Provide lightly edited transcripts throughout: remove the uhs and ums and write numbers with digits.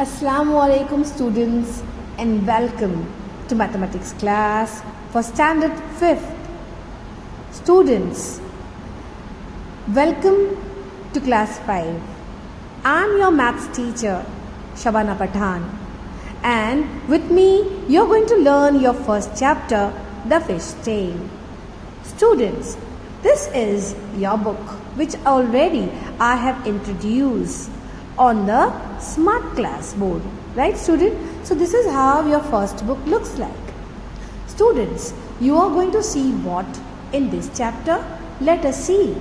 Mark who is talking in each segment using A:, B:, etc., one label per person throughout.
A: Assalamu alaikum students and welcome to mathematics class for standard 5th. Students, welcome to class 5. I'm your maths teacher Shabana Pathan, and with me you're going to learn your first chapter, The Fish Tale. Students, this is your book which already I have introduced on the smart class board, right student? So this is how your first book looks like. Students, you are going to see what in this chapter? Let us see.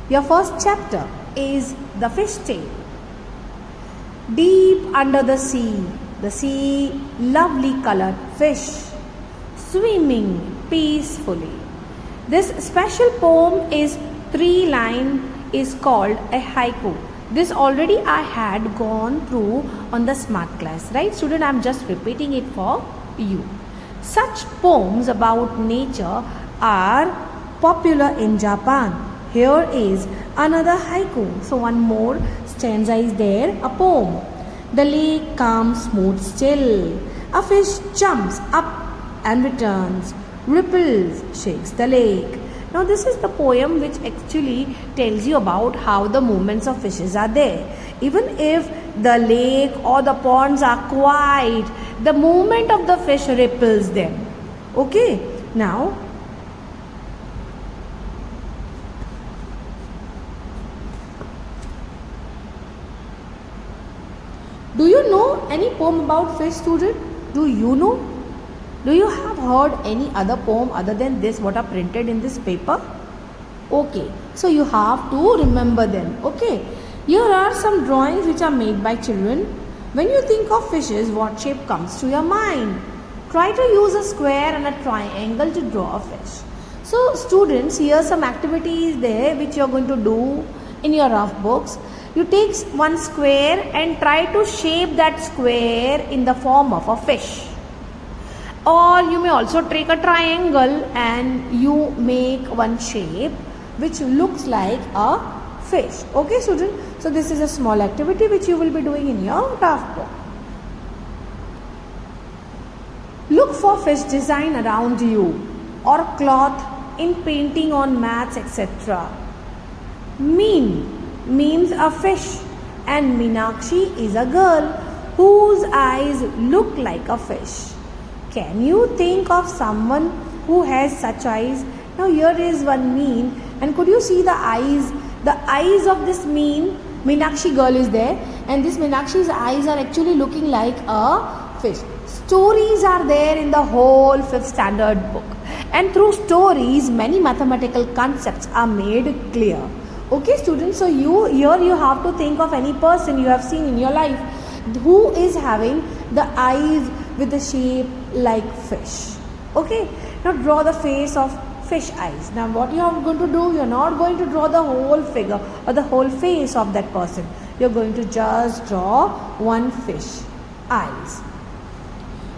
A: Your first chapter is The Fish Tale. Deep under the sea, lovely colored fish swimming peacefully. This special poem is 3-line is called a haiku. This already I had gone through on the smart class, right student? I am just repeating it for you. Such poems about nature are popular in Japan. Here is another haiku. So one more stanza is there, a poem. The lake calm, smooth, still. A fish jumps up and returns. Ripples shakes the lake. Now this is the poem which actually tells you about how the movements of fishes are there. Even if the lake or the ponds are quiet, the movement of the fish ripples them. Okay, now do you know any poem about fish, student? Do you know? Do you have heard any other poem other than this what are printed in this paper? Okay, so you have to remember them. Okay, here are some drawings which are made by children. When you think of fishes, what shape comes to your mind? Try to use a square and a triangle to draw a fish. So students, here are some activities there which you are going to do in your rough books. You take one square and try to shape that square in the form of a fish. Or you may also take a triangle and you make one shape which looks like a fish. Okay student, so this is a small activity which you will be doing in your craft book. Look for fish design around you or cloth in painting on mats, etc. Means a fish, and Meenakshi is a girl whose eyes look like a fish. Can you think of someone who has such eyes? Now here is one mean, and could you see the eyes? The eyes of this Meenakshi girl is there, and this Meenakshi's eyes are actually looking like a fish. Stories are there in the whole 5th standard book, and through stories many mathematical concepts are made clear. Okay students, so you have to think of any person you have seen in your life who is having the eyes with the shape like fish. Okay, now draw the face of fish eyes. Now what you are going to do, you are not going to draw the whole figure or the whole face of that person. You are going to just draw one fish eyes.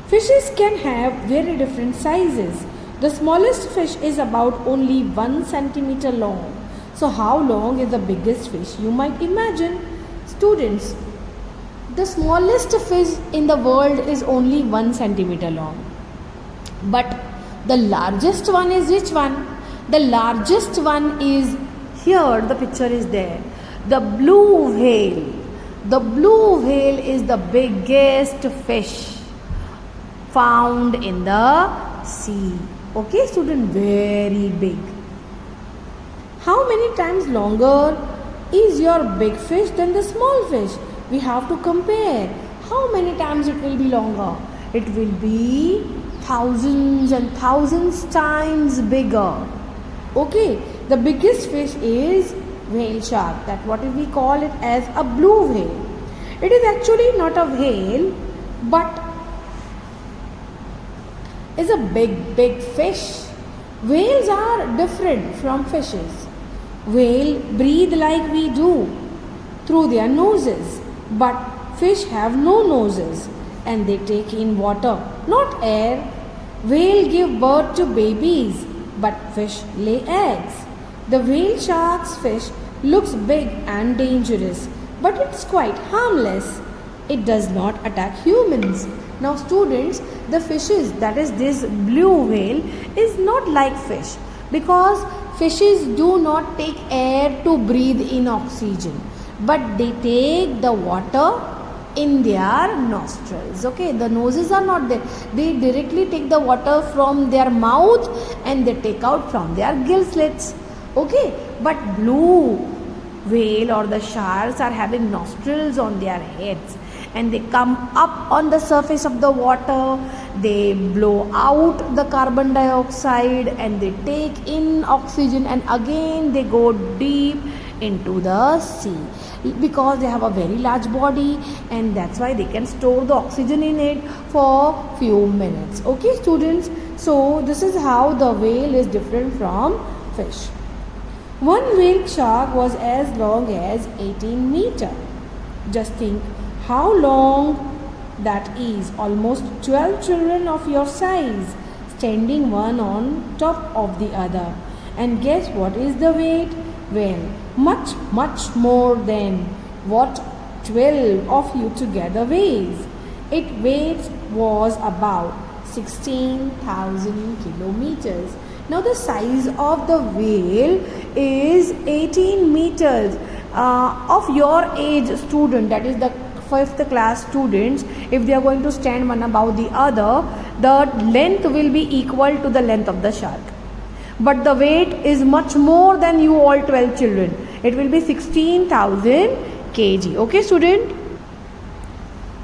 A: Fishes can have very different sizes. The smallest fish is about only 1 centimeter long. So how long is the biggest fish? You might imagine. Students, the smallest fish in the world is only 1 centimeter long. But the largest one is which one? The largest one is here, the picture is there. The blue whale. The blue whale is the biggest fish found in the sea. Okay student, very big. How many times longer is your big fish than the small fish? We have to compare. How many times it will be longer? It will be thousands and thousands times bigger. Okay, the biggest fish is whale shark. That what we call it as a blue whale. It is actually not a whale, but is a big fish. Whales are different from fishes. Whale breathe like we do through their noses, but fish have no noses and they take in water, not air. Whale give birth to babies, but fish lay eggs. The whale shark's fish looks big and dangerous. but it's quite harmless. It does not attack humans. Now students, the fishes, that is this blue whale, is not like fish, because fishes do not take air to breathe in oxygen, but they take the water in their nostrils. Okay, the noses are not there. They directly take the water from their mouth and they take out from their gill slits. Okay, but blue whale or the sharks are having nostrils on their heads, and they come up on the surface of the water, they blow out the carbon dioxide and they take in oxygen, and again they go deep into the sea, because they have a very large body, and that's why they can store the oxygen in it for few minutes. Okay students, so this is how the whale is different from fish. One whale shark was as long as 18 meters. Just think how long that is. Almost 12 children of your size standing one on top of the other. And guess what is the weight? Well, much more than what 12 of you together weighs. Its weight was about 16,000 kilometers. Now the size of the whale is 18 meters. Of your age student, that is the 5th class students, if they are going to stand one above the other, the length will be equal to the length of the shark. But the weight is much more than you all 12 children. It will be 16,000 kg. Okay student?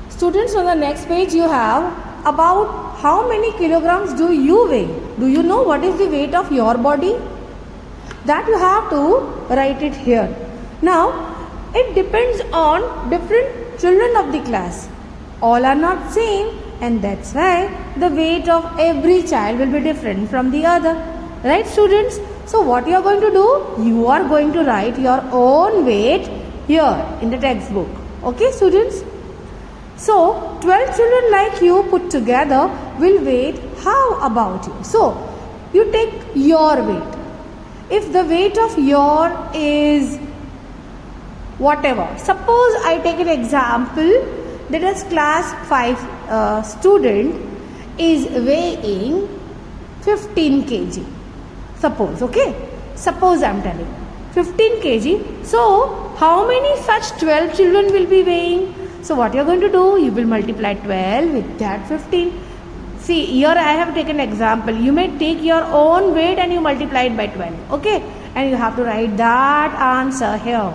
A: Students, on the next page you have about how many kilograms do you weigh? Do you know what is the weight of your body? That you have to write it here. Now, it depends on different children of the class. All are not same, and that's why the weight of every child will be different from the other. Right students? So what you are going to do? You are going to write your own weight here in the textbook. Okay students? So 12 children like you put together will weigh how about you? So you take your weight. If the weight of your is whatever, suppose I take an example that is class 5 student is weighing 15 kg. Suppose, okay? Suppose I am telling 15 kg. So how many such 12 children will be weighing? So what you are going to do? You will multiply 12 with that 15. See, here I have taken example. You may take your own weight and you multiply it by 12. Okay? And you have to write that answer here.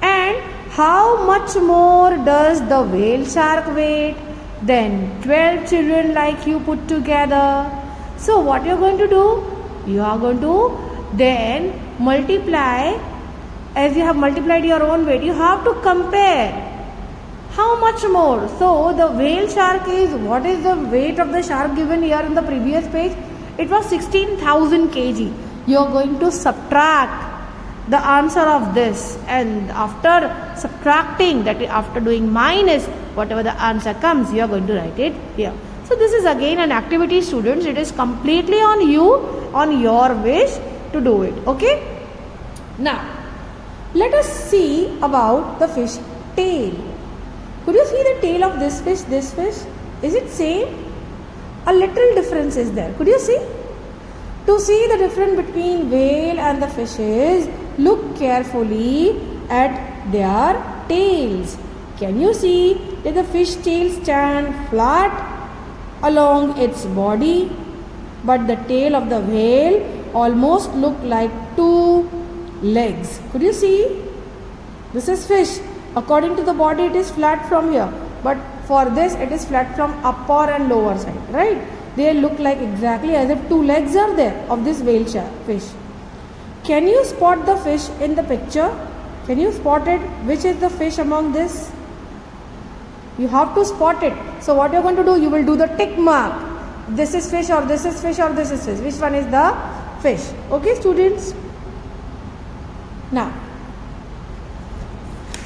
A: And how much more does the whale shark weigh than 12 children like you put together? So what you are going to do? You are going to then multiply. As you have multiplied your own weight, you have to compare. How much more? So the whale shark is, what is the weight of the shark given here in the previous page? It was 16,000 kg. You are going to subtract the answer of this, and after subtracting, that is after doing minus, whatever the answer comes, you are going to write it here. So this is again an activity students. It is completely on you, on your wish to do it. Okay. Now let us see about the fish tail. Could you see the tail of this fish, this fish? Is it same? A little difference is there. Could you see? To see the difference between whale and the fishes, look carefully at their tails. Can you see that the fish tail stand flat along its body, but the tail of the whale almost look like two legs? Could you see? This is fish. According to the body, it is flat from here, but for this it is flat from upper and lower side, right? They look like exactly as if two legs are there of this whale fish. Can you spot the fish in the picture? Can you spot it? Which is the fish among this? You have to spot it. So what you are going to do? You will do the tick mark. This is fish, or this is fish, or this is fish. Which one is the fish? Okay students? Now,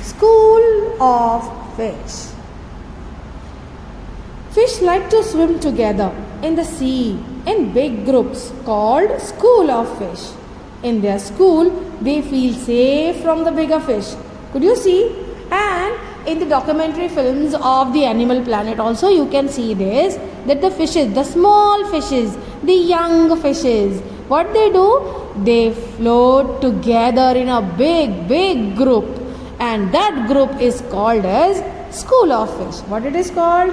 A: school of fish. Fish like to swim together in the sea in big groups called school of fish. In their school, they feel safe from the bigger fish. Could you see? And in the documentary films of the Animal Planet also you can see this, that the fishes, the small fishes, the young fishes, what they do? They float together in a big group, and that group is called as school of fish. What it is called?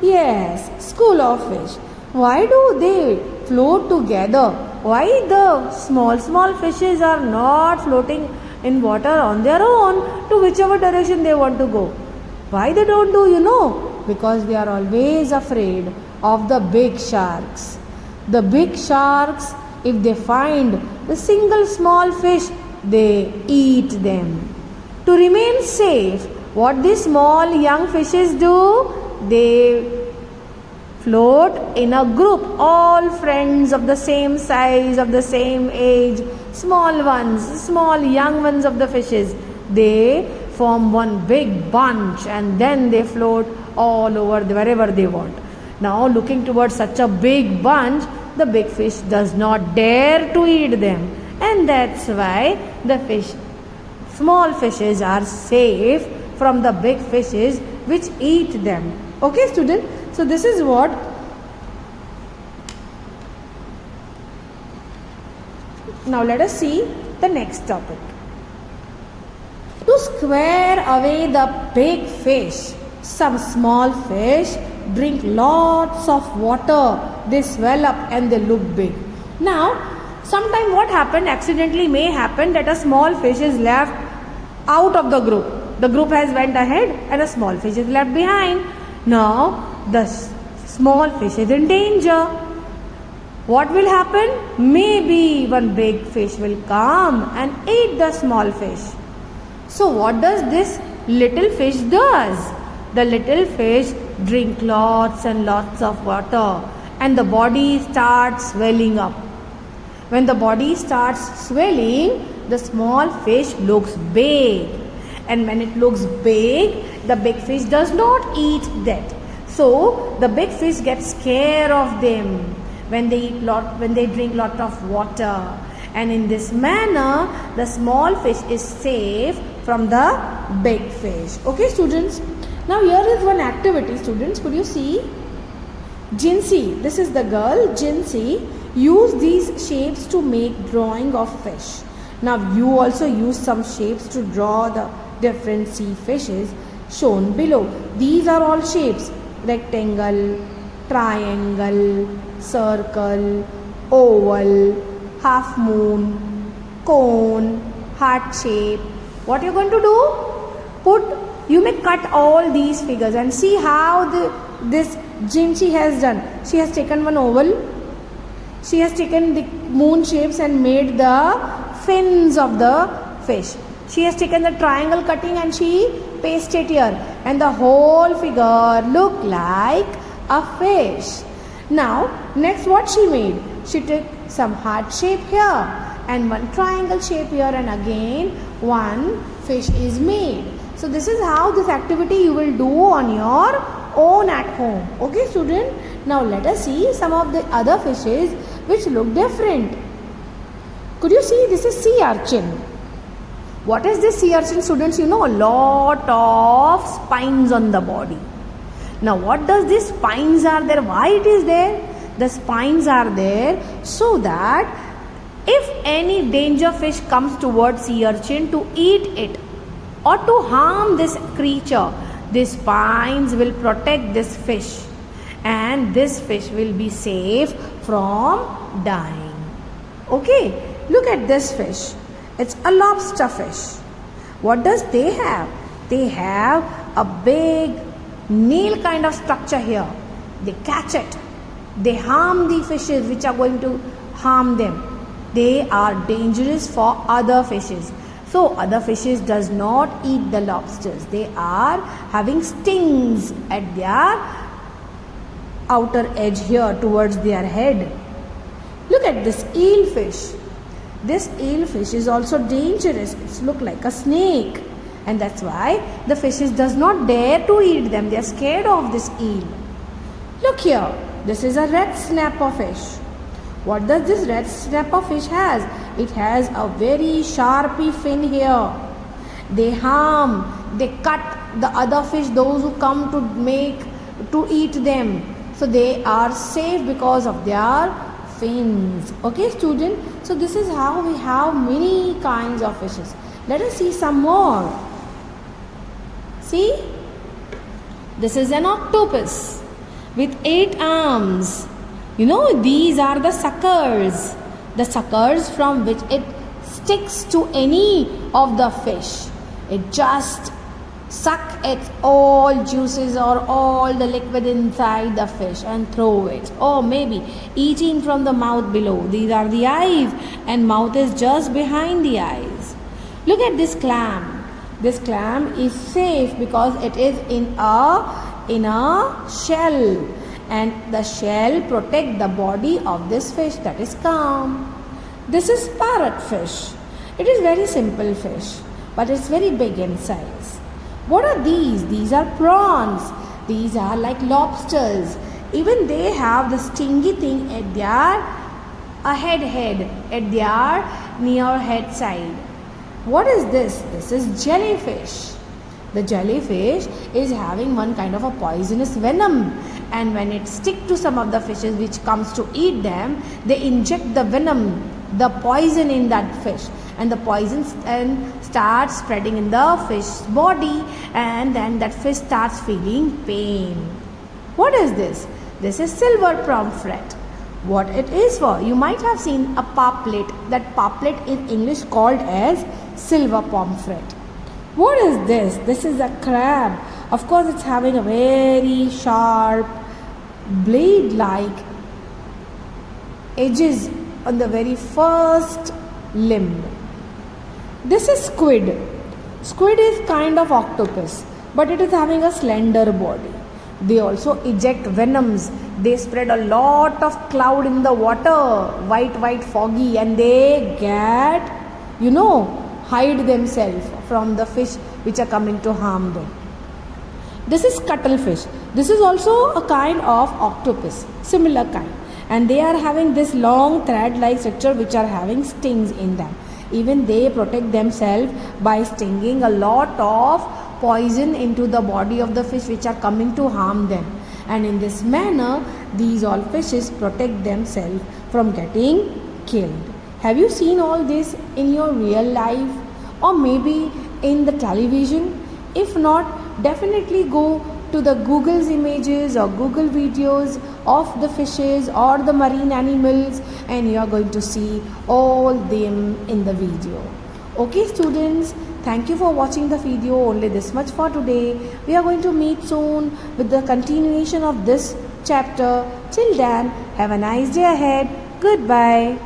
A: Yes, school of fish. Why do they float together? Why the small fishes are not floating in water on their own to whichever direction they want to go? Why they don't do, you know? Because they are always afraid of the big sharks. The big sharks, if they find the single small fish, they eat them. To remain safe, what these small young fishes do? They float in a group, all friends of the same size, of the same age, small ones, small young ones of the fishes. They form one big bunch and then they float all over wherever they want. Now looking towards such a big bunch, the big fish does not dare to eat them, and that's why the small fishes are safe from the big fishes which eat them. Okay, student? So this is what now let us see the next topic. To scare away the big fish, some small fish drink lots of water. They swell up and they look big. Now, sometime what happened, accidentally may happen that a small fish is left out of the group. The group has went ahead and a small fish is left behind. Now, the small fish is in danger. What will happen? Maybe one big fish will come and eat the small fish. So what does this little fish does? The little fish drink lots and lots of water and the body starts swelling up. When the body starts swelling, the small fish looks big. And when it looks big, the big fish does not eat that. So the big fish gets scared of them when they drink lot of water. And in this manner, the small fish is safe from the big fish. Okay, students? Now here is one activity, students. Could you see? Jinsey, this is the girl, Jinsey, use these shapes to make drawing of fish. Now you also use some shapes to draw the different sea fishes shown below. These are all shapes: rectangle, triangle, circle, oval, half moon, cone, heart shape. What you are going to do? You may cut all these figures and see how this Jinsey has done. She has taken one oval. She has taken the moon shapes and made the fins of the fish. She has taken the triangle cutting and she pasted here, and the whole figure looked like a fish. Now next what she made? She took some heart shape here and one triangle shape here, and again one fish is made. So this is how this activity you will do on your own at home. Okay, student? Now let us see some of the other fishes which look different. Could you see? This is sea urchin. What is this sea urchin, students? You know, a lot of spines on the body. Now what does these spines are there? Why it is there? The spines are there so that if any danger fish comes towards sea urchin to eat it or to harm this creature, these spines will protect this fish and this fish will be safe from dying. Okay, look at this fish. It's a lobster fish. What does they have? They have a big nail kind of structure here. They catch it. They harm the fishes which are going to harm them. They are dangerous for other fishes. So other fishes does not eat the lobsters. They are having stings at their outer edge here towards their head. Look at this eelfish. This eelfish is also dangerous. It looks like a snake, and that's why the fishes does not dare to eat them. They are scared of this eel. Look here. This is a red snapper fish. What does this red snapper fish has? It has a very sharpy fin here, They harm, they cut the other fish, those who come to eat them. So they are safe because of their fins. Okay, student? So this is how we have many kinds of fishes. Let us see some more. See? This is an octopus with 8 arms. You know, these are the suckers. The suckers from which it sticks to any of the fish. It just suck its all juices or all the liquid inside the fish and throw it. Or maybe eating from the mouth below. These are the eyes, and mouth is just behind the eyes. Look at this clam. This clam is safe because it is in a shell, and the shell protect the body of this fish, that is calm. This is parrotfish. It is very simple fish, but it's very big in size. What are these? These are prawns. These are like lobsters. Even they have the stingy thing at their head, at their near head side. What is this? This is jellyfish. The jellyfish is having one kind of a poisonous venom, and when it sticks to some of the fishes which comes to eat them, they inject the venom, the poison in that fish, and the poison starts spreading in the fish's body, and then that fish starts feeling pain. What is this? This is silver pomfret. What it is for? You might have seen a poplet. That poplet in English called as silver pomfret. What is this? This is a crab. Of course, it's having a very sharp blade-like edges on the very first limb. This is squid. Squid is kind of octopus, but it is having a slender body. They also eject venoms. They spread a lot of cloud in the water, white foggy, and they get, hide themselves from the fish which are coming to harm them. This is cuttlefish. This is also a kind of octopus, similar kind, and they are having this long thread-like structure which are having stings in them. Even they protect themselves by stinging a lot of poison into the body of the fish which are coming to harm them. And in this manner, these all fishes protect themselves from getting killed. Have you seen all this in your real life, or maybe in the television? If not, definitely go to the Google's images or Google videos of the fishes or the marine animals, and you are going to see all them in the video. Okay, students, thank you for watching the video. Only this much for today. We are going to meet soon with the continuation of this chapter. Till then, have a nice day ahead. Goodbye.